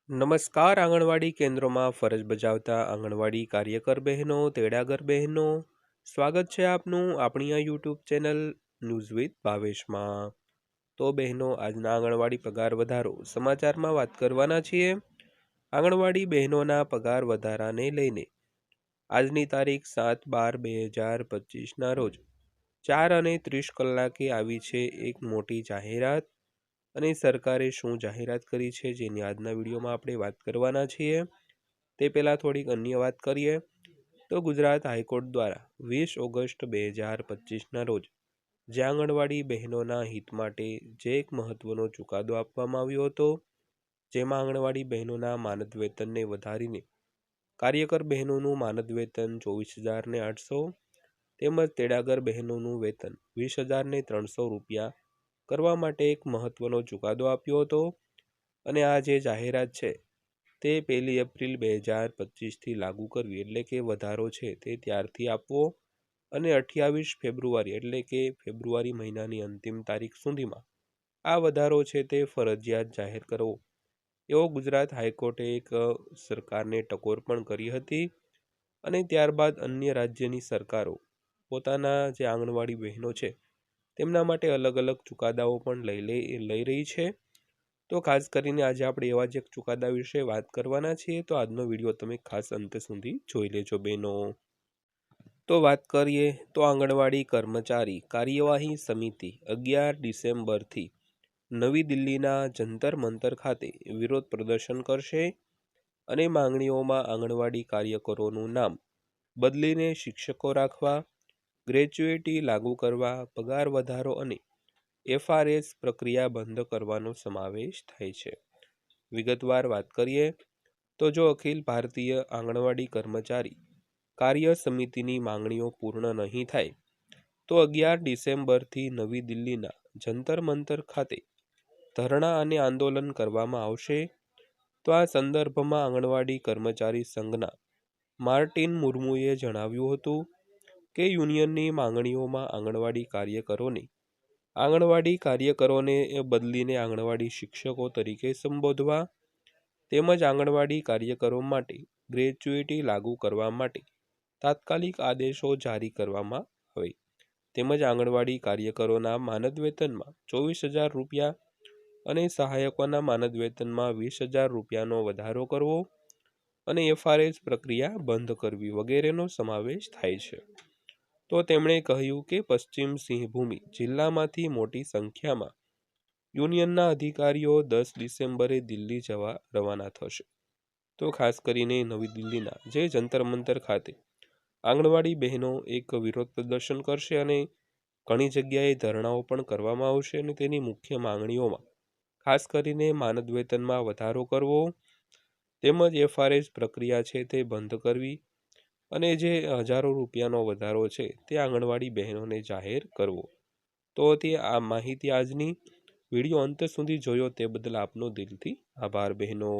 નમસ્કાર આંગણવાડી કેન્દ્રોમાં ફરજ બજાવતા આંગણવાડી કાર્યકર બહેનો તેડાગર બહેનો સ્વાગત છે આપનું આપણી આ યુટ્યુબ ચેનલ ન્યૂઝ વિથ ભાવેશમાં। તો બહેનો આજના આંગણવાડી પગાર વધારો સમાચારમાં વાત કરવાના છીએ। આંગણવાડી બહેનોના પગાર વધારાને લઈને આજની તારીખ 7/12/2025ના રોજ 4:30 કલાકે આવી છે એક મોટી જાહેરાત। અને સરકારે શું જાહેરાત કરી છે જેની આજના વિડીયોમાં આપણે વાત કરવાના છીએ। તે પહેલાં થોડીક અન્ય વાત કરીએ તો ગુજરાત હાઈકોર્ટ દ્વારા 20 ઓગસ્ટ 2025ના રોજ જે આંગણવાડી બહેનોના હિત માટે જે એક મહત્વનો ચુકાદો આપવામાં આવ્યો હતો, જેમાં આંગણવાડી બહેનોના માનદ વેતનને વધારીને કાર્યકર બહેનોનું માનદ વેતન 24,800 તેમજ તેડાગર બહેનોનું વેતન 20,300 રૂપિયા કરવા માટે એક મહત્વનો ચુકાદો આપ્યો હતો। અને આ જે જાહેરાત છે તે 1 એપ્રિલ 2025થી લાગુ કરવી, એટલે કે વધારો છે તે ત્યારથી આપવો અને 28 ફેબ્રુઆરી એટલે કે ફેબ્રુઆરી મહિનાની અંતિમ તારીખ સુધીમાં આ વધારો છે તે ફરજિયાત જાહેર કરવો એવો ગુજરાત હાઈકોર્ટે એક સરકારને ટકોર પણ કરી હતી। અને ત્યારબાદ અન્ય રાજ્યની સરકારો પોતાના જે આંગણવાડી બહેનો છે તેમના માટે અલગ અલગ ચુકાદાઓ પણ લઈ રહી છે। તો ખાસ કરીને આજે આપણે એવા જ એક ચુકાદા વિશે વાત કરવાના છીએ, તો આજનો વિડીયો તમે ખાસ અંત સુધી જોઈ લેજો બહેનો। તો વાત કરીએ તો આંગણવાડી કર્મચારી કાર્યવાહી સમિતિ 11 ડિસેમ્બરથી નવી દિલ્હીના જંતર મંતર ખાતે વિરોધ પ્રદર્શન કરશે અને માંગણીઓમાં આંગણવાડી કાર્યકરોનું નામ બદલીને શિક્ષકો રાખવા, ગ્રેચ્યુઇટી લાગુ કરવા, પગાર વધારો અને FRS પ્રક્રિયા બંધ કરવાનો સમાવેશ થાય છે। વિગતવાર વાત કરીએ તો જો અખિલ ભારતીય આંગણવાડી કર્મચારી કાર્ય સમિતિની માંગણીઓ પૂર્ણ નહીં થાય તો 11 ડિસેમ્બરથી નવી દિલ્હીના જંતર મંતર ખાતે ધરણા અને આંદોલન કરવામાં આવશે। તો આ સંદર્ભમાં આંગણવાડી કર્મચારી સંઘના માર્ટિન મુર્મુએ જણાવ્યું હતું કે યુનિયનની માંગણીઓમાં આંગણવાડી કાર્યકરોને બદલીને આંગણવાડી શિક્ષકો તરીકે સંબોધવા, તેમજ આંગણવાડી કાર્યકરો માટે ગ્રેચ્યુઇટી લાગુ કરવા માટે તાત્કાલિક આદેશો જારી કરવામાં આવે, તેમજ આંગણવાડી કાર્યકરોના માનદ વેતનમાં 24,000 રૂપિયા અને સહાયકોના માનદ વેતનમાં 20,000 રૂપિયાનો વધારો કરવો અને FRS પ્રક્રિયા બંધ કરવી વગેરેનો સમાવેશ થાય છે। તો તેમણે કહ્યું કે પશ્ચિમ સિંહભૂમિ જિલ્લામાંથી મોટી સંખ્યામાં યુનિયનના અધિકારીઓ 10 ડિસેમ્બરે દિલ્હી જવા રવાના થશે। તો ખાસ કરીને નવી દિલ્હીના જે જંતર મંતર ખાતે આંગણવાડી બહેનો એક વિરોધ પ્રદર્શન કરશે અને ઘણી જગ્યાએ ધરણાઓ પણ કરવામાં આવશે અને તેની મુખ્ય માંગણીઓમાં ખાસ કરીને માનદ વેતનમાં વધારો કરવો, તેમજ FRS પ્રક્રિયા છે તે બંધ કરવી અને જે હજારો રૂપિયાનો વધારો છે તે આંગણવાડી બહેનોને જાહેર કરવો। તો તે આ માહિતી આજની વિડીયો અંત સુધી જોયો તે બદલ આપનો દિલથી આભાર બહેનો।